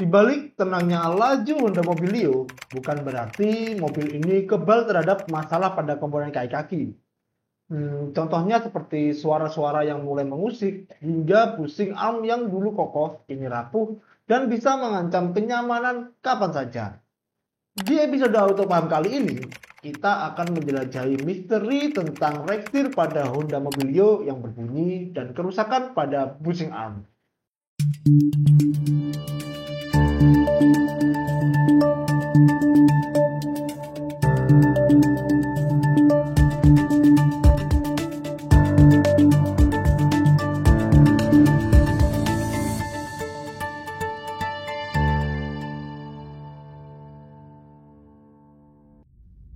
Di balik tenangnya laju Honda Mobilio, bukan berarti mobil ini kebal terhadap masalah pada komponen kaki. Contohnya seperti suara-suara yang mulai mengusik, hingga pusing arm yang dulu kokoh, kini rapuh, dan bisa mengancam kenyamanan kapan saja. Di episode Auto Paham kali ini, kita akan menjelajahi misteri tentang rekstir pada Honda Mobilio yang berbunyi dan kerusakan pada bushing arm.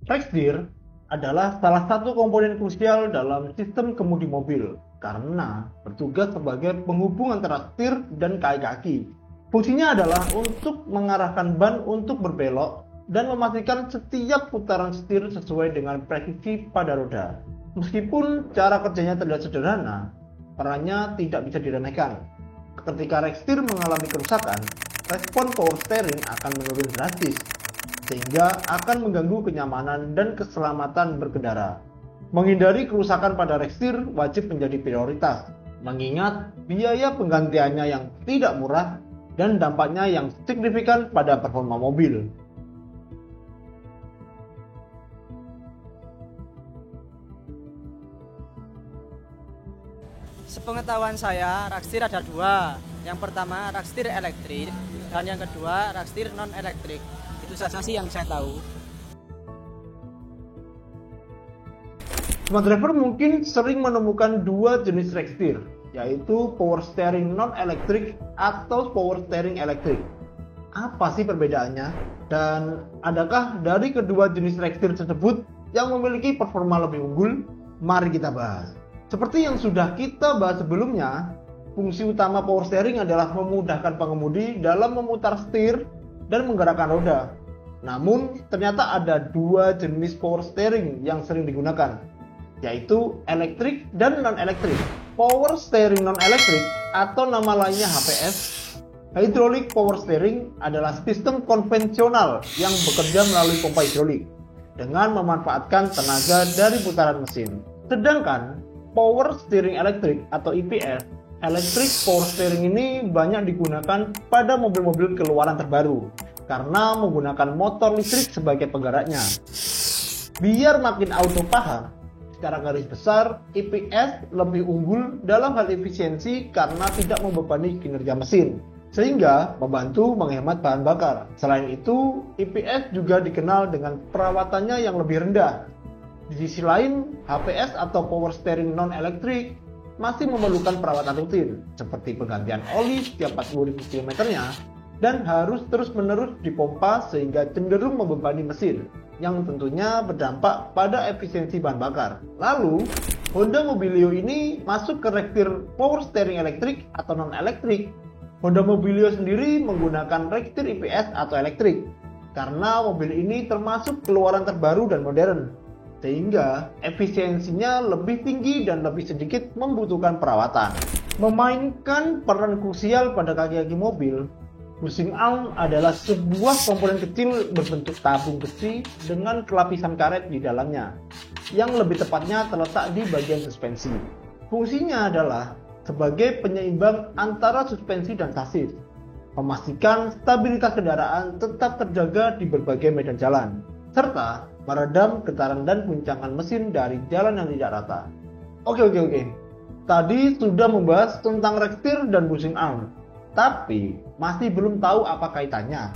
Rekstir adalah salah satu komponen krusial dalam sistem kemudi mobil karena bertugas sebagai penghubung antara setir dan kaki. Fungsinya adalah untuk mengarahkan ban untuk berbelok dan memastikan setiap putaran setir sesuai dengan presisi pada roda. Meskipun cara kerjanya terlihat sederhana, perannya tidak bisa diremehkan. Ketika rekstir mengalami kerusakan, respon power steering akan menurun drastis, sehingga akan mengganggu kenyamanan dan keselamatan berkendara. Menghindari kerusakan pada rekstir wajib menjadi prioritas, mengingat biaya penggantiannya yang tidak murah dan dampaknya yang signifikan pada performa mobil. Sepengetahuan saya, rekstir ada dua. Yang pertama rekstir elektrik dan yang kedua rekstir non elektrik. Itu saja sih yang saya tahu. Smart driver mungkin sering menemukan dua jenis rekstir, yaitu power steering non elektrik atau power steering elektrik. Apa sih perbedaannya? Dan adakah dari kedua jenis rekstir tersebut yang memiliki performa lebih unggul? Mari kita bahas. Seperti yang sudah kita bahas sebelumnya, fungsi utama power steering adalah memudahkan pengemudi dalam memutar setir dan menggerakkan roda. Namun, ternyata ada dua jenis power steering yang sering digunakan, yaitu elektrik dan non-elektrik. Power steering non-elektrik atau nama lainnya HPS, hydraulic power steering, adalah sistem konvensional yang bekerja melalui pompa hidrolik dengan memanfaatkan tenaga dari putaran mesin. Sedangkan power steering elektrik atau EPS, electric power steering, ini banyak digunakan pada mobil-mobil keluaran terbaru karena menggunakan motor listrik sebagai penggeraknya. Biar makin auto paham, secara garis besar EPS lebih unggul dalam hal efisiensi karena tidak membebani kinerja mesin, sehingga membantu menghemat bahan bakar. Selain itu, EPS juga dikenal dengan perawatannya yang lebih rendah. Di sisi lain, HPS atau power steering non-elektrik masih memerlukan perawatan rutin, seperti penggantian oli setiap 40.000 km-nya, dan harus terus-menerus dipompa sehingga cenderung membebani mesin, yang tentunya berdampak pada efisiensi bahan bakar. Lalu, Honda Mobilio ini masuk ke rekstir power steering elektrik atau non-elektrik. Honda Mobilio sendiri menggunakan rekstir EPS atau elektrik, karena mobil ini termasuk keluaran terbaru dan modern, sehingga efisiensinya lebih tinggi dan lebih sedikit membutuhkan perawatan. Memainkan peran krusial pada kaki-kaki mobil, bushing arm adalah sebuah komponen kecil berbentuk tabung besi dengan kelapisan karet di dalamnya, yang lebih tepatnya terletak di bagian suspensi. Fungsinya adalah sebagai penyeimbang antara suspensi dan sasis, memastikan stabilitas kendaraan tetap terjaga di berbagai medan jalan, serta meredam getaran dan guncangan mesin dari jalan yang tidak rata. Oke. Tadi sudah membahas tentang rekstir dan bushing arm, tapi masih belum tahu apa kaitannya.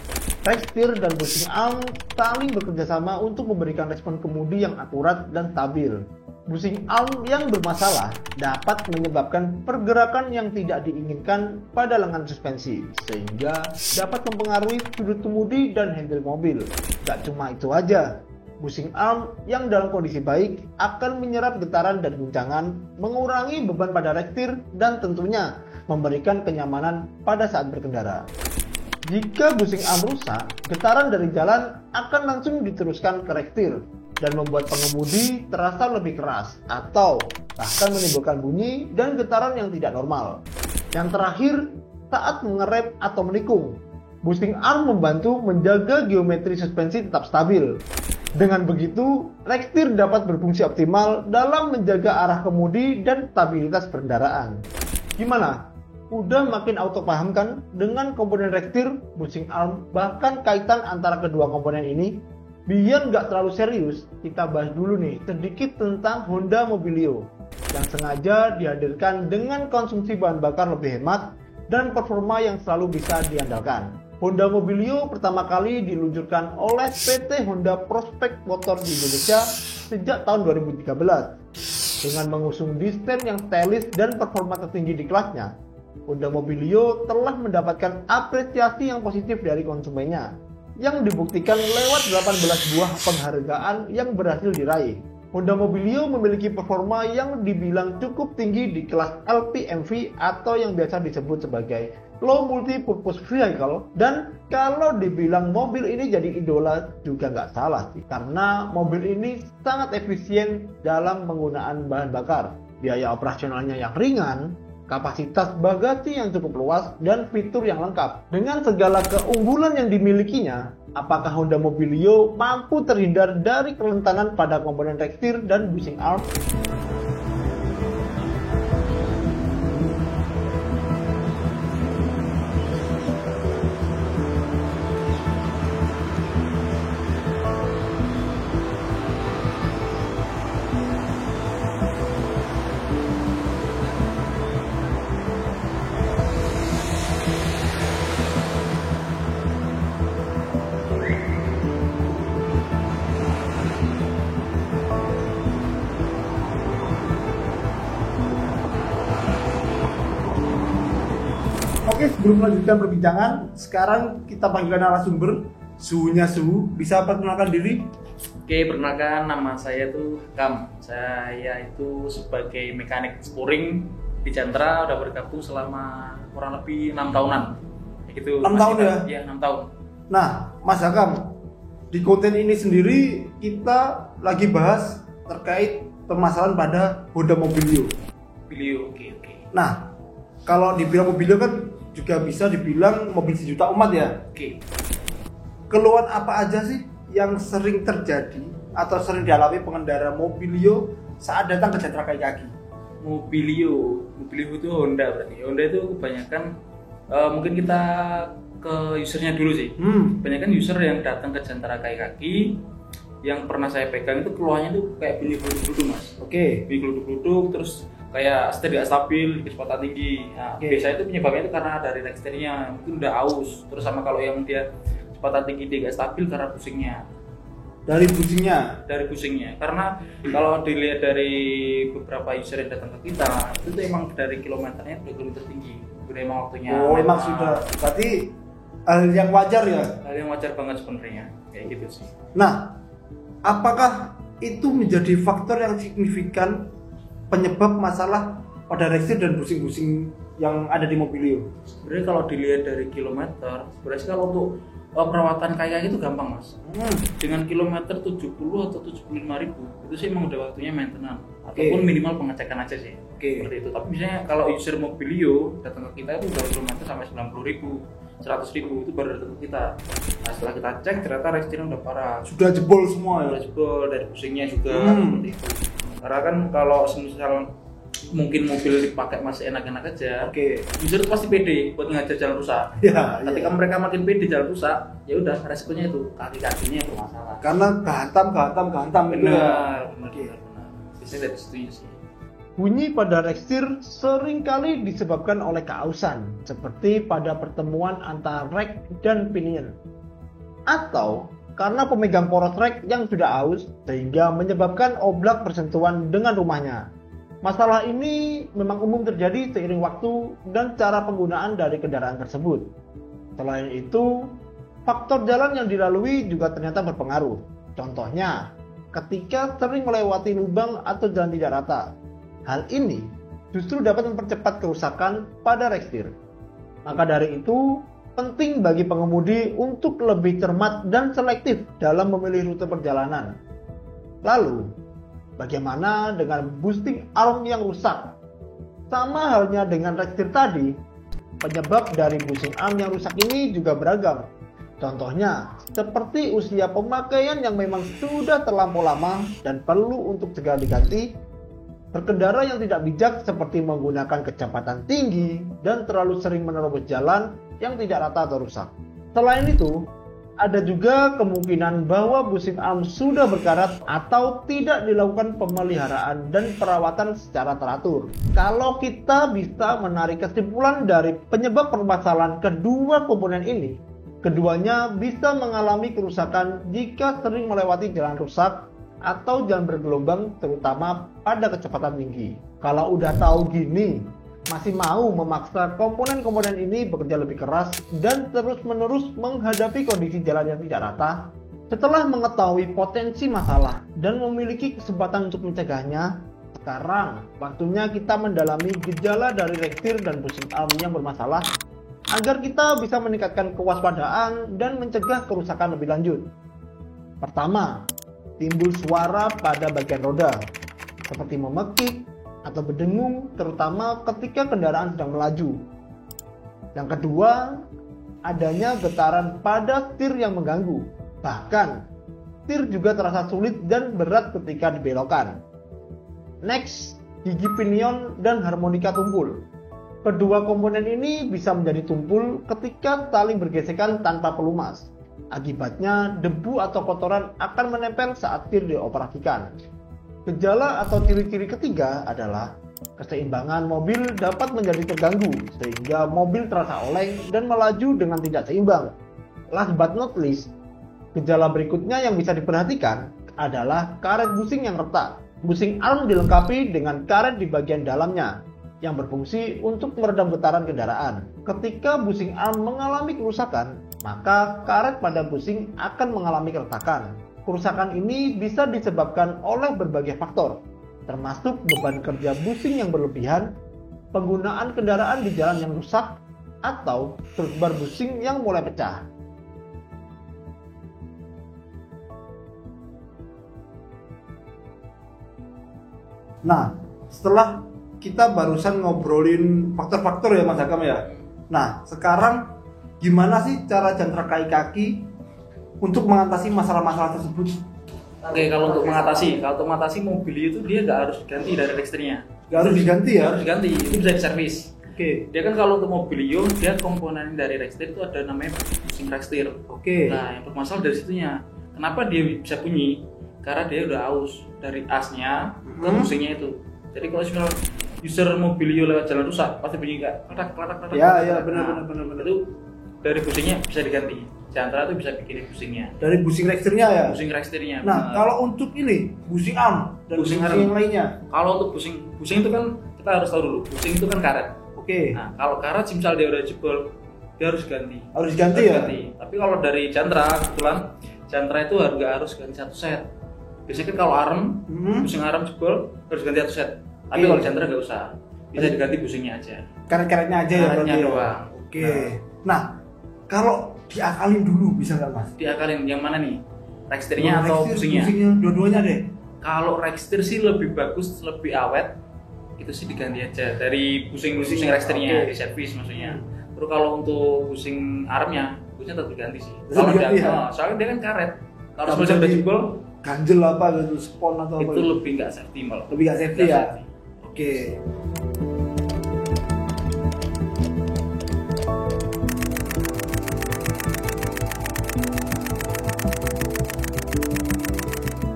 Rekstir dan bushing arm saling bekerjasama untuk memberikan respon kemudi yang akurat dan stabil. Bushing arm yang bermasalah dapat menyebabkan pergerakan yang tidak diinginkan pada lengan suspensi, sehingga dapat mempengaruhi sudut kemudi dan handle mobil. Gak cuma itu aja, bushing arm yang dalam kondisi baik akan menyerap getaran dan guncangan, mengurangi beban pada rekstir, dan tentunya memberikan kenyamanan pada saat berkendara. Jika bushing arm rusak, getaran dari jalan akan langsung diteruskan ke rekstir dan membuat pengemudi terasa lebih keras atau bahkan menimbulkan bunyi dan getaran yang tidak normal. Yang terakhir, saat mengerem atau menikung, Boosting arm membantu menjaga geometri suspensi tetap stabil. Dengan begitu, Rextir dapat berfungsi optimal dalam menjaga arah kemudi dan stabilitas kendaraan. Gimana? Udah makin auto paham kan dengan komponen Rextir, boosting arm, bahkan kaitan antara kedua komponen ini? Biar nggak terlalu serius, kita bahas dulu nih sedikit tentang Honda Mobilio yang sengaja dihadirkan dengan konsumsi bahan bakar lebih hemat dan performa yang selalu bisa diandalkan. Honda Mobilio pertama kali diluncurkan oleh PT Honda Prospect Motor di Indonesia sejak tahun 2013 dengan mengusung desain yang stylish dan performa tertinggi di kelasnya. Honda Mobilio telah mendapatkan apresiasi yang positif dari konsumennya yang dibuktikan lewat 18 buah penghargaan yang berhasil diraih. Honda Mobilio memiliki performa yang dibilang cukup tinggi di kelas LPMV atau yang biasa disebut sebagai Low Multi Purpose Vehicle, dan kalau dibilang mobil ini jadi idola juga nggak salah sih, karena mobil ini sangat efisien dalam penggunaan bahan bakar, biaya operasionalnya yang ringan, kapasitas bagasi yang cukup luas, dan fitur yang lengkap. Dengan segala keunggulan yang dimilikinya, apakah Honda Mobilio mampu terhindar dari kerentanan pada komponen Rextir dan boosting arm? Oke, sebelum melanjutkan perbincangan, sekarang kita panggilkan narasumber, Suhunya Suhu. Bisa perkenalkan diri? Oke, perkenalkan, nama saya tuh Kam. Saya itu sebagai mekanik spuring di Jantra, udah bergabung selama kurang lebih 6 tahunan. Gitu. 6 tahun ya? Iya, 6 tahun. Nah, Mas Hakam, di konten ini sendiri kita lagi bahas terkait permasalahan pada Honda Mobilio. Oke. Nah, kalau dibilang Mobilio kan juga bisa dibilang mobil sejuta umat ya. Oke. Keluhan apa aja sih yang sering terjadi atau sering dialami pengendara Mobilio saat datang ke Jantra Kaki? Mobilio itu Honda berarti. Honda itu kebanyakan mungkin kita ke usernya dulu sih. Kebanyakan user yang datang ke Jantra Kaki yang pernah saya pegang itu keluhannya tuh kayak bunyi geluduk-geluduk, Mas. Oke. Bunyi geluduk-geluduk, terus kayak setir gak stabil, kecepatan tinggi. Nah, biasanya itu penyebabnya itu karena dari Rextirnya mungkin udah aus. Terus sama kalau yang dia kecepatan tinggi dia gak stabil karena pusingnya. Dari pusingnya? Dari pusingnya. Karena kalau dilihat dari beberapa user yang datang ke kita, itu tuh emang dari kilometernya udah kilometer tinggi. Udah emang waktunya. Oh, emang sudah. Berarti hal yang wajar ya? Hal yang wajar banget sebenarnya. Kayak gitu sih. Nah, apakah itu menjadi faktor yang signifikan penyebab masalah pada Rextir dan busing-busing yang ada di Mobilio? Sebenarnya kalau dilihat dari kilometer, sebenarnya kalau untuk perawatan kayak itu gampang, Mas. Dengan kilometer 70 atau 75 ribu itu sih emang udah waktunya maintenance ataupun minimal pengecekan aja sih. Seperti itu. Tapi misalnya kalau user Mobilio datang ke kita itu udah kilometer sampai 90 ribu, 100 ribu itu baru datang ke kita. Nah, setelah kita cek ternyata Rextirnya udah parah. Sudah jebol semua ya? Sudah jebol, dari pusingnya juga seperti itu. Karena kan kalau misal mungkin mobil dipakai masih enak-enak aja, user itu pasti pede buat ngajar jalan rusak. Ketika mereka makin pede jalan rusak, ya udah resikonya itu kaki-kakinya bermasalah. Karena kehantam. Benar. Biasanya dari situ sih. Bunyi pada Rextir seringkali disebabkan oleh keausan, seperti pada pertemuan antara rek dan pinion, atau karena pemegang poros rek yang sudah aus sehingga menyebabkan oblak bersentuhan dengan rumahnya. Masalah ini memang umum terjadi seiring waktu dan cara penggunaan dari kendaraan tersebut. Selain itu, faktor jalan yang dilalui juga ternyata berpengaruh. Contohnya, ketika sering melewati lubang atau jalan tidak rata. Hal ini justru dapat mempercepat kerusakan pada Rextir. Maka dari itu, penting bagi pengemudi untuk lebih cermat dan selektif dalam memilih rute perjalanan. Lalu, bagaimana dengan boosting arm yang rusak? Sama halnya dengan Rextir tadi, Penyebab dari busing arm yang rusak ini juga beragam. Contohnya, seperti usia pemakaian yang memang sudah terlampau lama dan perlu untuk segera diganti, berkendara yang tidak bijak seperti menggunakan kecepatan tinggi dan terlalu sering menerobos jalan yang tidak rata atau rusak. Selain itu, ada juga kemungkinan bahwa busing arm sudah berkarat atau tidak dilakukan pemeliharaan dan perawatan secara teratur. Kalau kita bisa menarik kesimpulan dari penyebab permasalahan kedua komponen ini, keduanya bisa mengalami kerusakan jika sering melewati jalan rusak atau jalan bergelombang, terutama pada kecepatan tinggi. Kalau udah tahu gini, masih mau memaksa komponen-komponen ini bekerja lebih keras dan terus-menerus menghadapi kondisi jalan yang tidak rata? Setelah mengetahui potensi masalah dan memiliki kesempatan untuk mencegahnya, sekarang waktunya kita mendalami gejala dari rektir dan busing arm yang bermasalah agar kita bisa meningkatkan kewaspadaan dan mencegah kerusakan lebih lanjut. Pertama, timbul suara pada bagian roda, seperti memekik atau berdengung, terutama ketika kendaraan sedang melaju. Yang kedua, adanya getaran pada setir yang mengganggu. Bahkan, setir juga terasa sulit dan berat ketika dibelokkan. Next, gigi pinion dan harmonika tumpul. Kedua komponen ini bisa menjadi tumpul ketika saling bergesekan tanpa pelumas. Akibatnya, debu atau kotoran akan menempel saat setir dioperasikan. Gejala atau ciri-ciri ketiga adalah keseimbangan mobil dapat menjadi terganggu sehingga mobil terasa oleng dan melaju dengan tidak seimbang. Last but not least, gejala berikutnya yang bisa diperhatikan adalah karet busing yang retak. Busing arm dilengkapi dengan karet di bagian dalamnya yang berfungsi untuk meredam getaran kendaraan. Ketika busing arm mengalami kerusakan, maka karet pada busing akan mengalami keretakan. Kerusakan ini bisa disebabkan oleh berbagai faktor, termasuk beban kerja busing yang berlebihan, penggunaan kendaraan di jalan yang rusak, atau bar busing yang mulai pecah. Nah, setelah kita barusan ngobrolin faktor-faktor ya Mas Hakam ya. Nah, sekarang gimana sih cara Jantra kaki untuk mengatasi masalah-masalah tersebut? Oke, kalau untuk mengatasi mobil itu dia nggak harus ganti dari rekstirnya. Nggak harus diganti ya? Nggak harus diganti, itu bisa diservis. Oke. Dia kan kalau untuk mobilio, dia komponen dari rekstir itu ada namanya busing rekstir. Oke. Nah, yang bermasalah dari situnya. Kenapa dia bisa bunyi? Karena dia udah aus dari asnya ke busingnya itu. Jadi kalau misal user mobilio lewat jalan rusak pasti bunyi kayak klatak. Ya, benar. Itu dari busingnya bisa diganti. Jantra itu bisa bikin busingnya. Dari busing rekstirnya ya? Busing rekstirnya. Nah, kalau untuk ini busing arm dan busing yang lainnya. Kalau untuk busing itu kan kita harus tahu dulu. Busing itu kan karet. Oke. Nah, kalau karet misal dia udah jebol, dia harus ganti. Harus diganti ya? Tapi kalau dari Jantra, kebetulan Jantra itu harus ganti satu set. Biasanya kan kalau arm, busing arm jebol harus ganti satu set. Tapi kalau Jantra nggak usah, bisa diganti busingnya aja. Karet-karetnya aja ya? Karetnya doang. Oke. Nah, kalau diakalin dulu bisa nggak Mas? Diakalin yang mana nih? Rekstirnya atau busingnya? Busingnya dua-duanya deh. Kalau rekstir sih lebih bagus, lebih awet. Itu sih diganti aja dari busing rekstirnya, di servis maksudnya. Terus kalau untuk busing armnya, busingnya tetap diganti sih. Kalau soalnya dia kan karet. Kalau misalnya udah jebol, ganjel apa gitu, spon atau apa? Itu gitu. lebih nggak safety malah. Lebih nggak safety ya. Oke.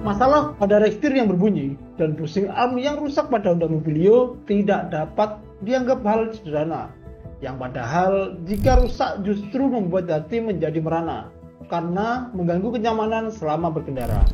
Masalah pada rekstir yang berbunyi dan busing arm yang rusak pada Honda Mobilio tidak dapat dianggap hal sederhana. Yang padahal jika rusak justru membuat hati menjadi merana karena mengganggu kenyamanan selama berkendara.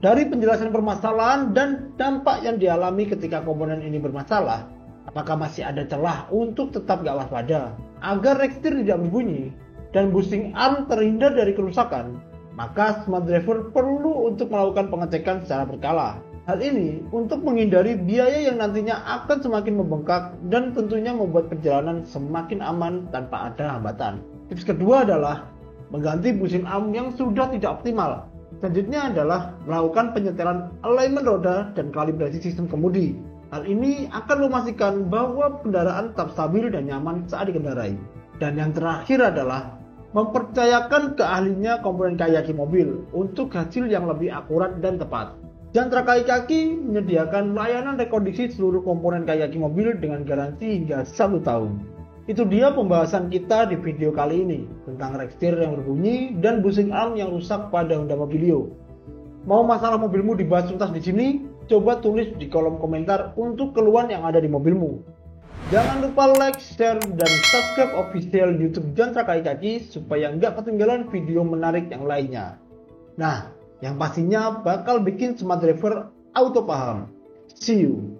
Dari penjelasan permasalahan dan dampak yang dialami ketika komponen ini bermasalah, apakah masih ada celah untuk tetap gak waspada agar rekstir tidak berbunyi dan busing arm terhindar dari kerusakan? Maka smart driver perlu untuk melakukan pengecekan secara berkala. Hal ini untuk menghindari biaya yang nantinya akan semakin membengkak dan tentunya membuat perjalanan semakin aman tanpa ada hambatan. Tips kedua adalah mengganti busing arm yang sudah tidak optimal. Selanjutnya adalah melakukan penyetelan alignment roda dan kalibrasi sistem kemudi. Hal ini akan memastikan bahwa kendaraan tetap stabil dan nyaman saat dikendarai. Dan yang terakhir adalah mempercayakan ke ahlinya komponen kaki mobil untuk hasil yang lebih akurat dan tepat. Jantra Kaki menyediakan layanan rekondisi seluruh komponen kaki mobil dengan garansi hingga 1 tahun. Itu dia pembahasan kita di video kali ini tentang rekstir yang berbunyi dan busing alarm yang rusak pada Honda Mobilio. Mau masalah mobilmu dibahas tuntas di sini? Coba tulis di kolom komentar untuk keluhan yang ada di mobilmu. Jangan lupa like, share, dan subscribe official YouTube Jantra Kaki supaya nggak ketinggalan video menarik yang lainnya. Nah, yang pastinya bakal bikin smart driver auto paham. See you.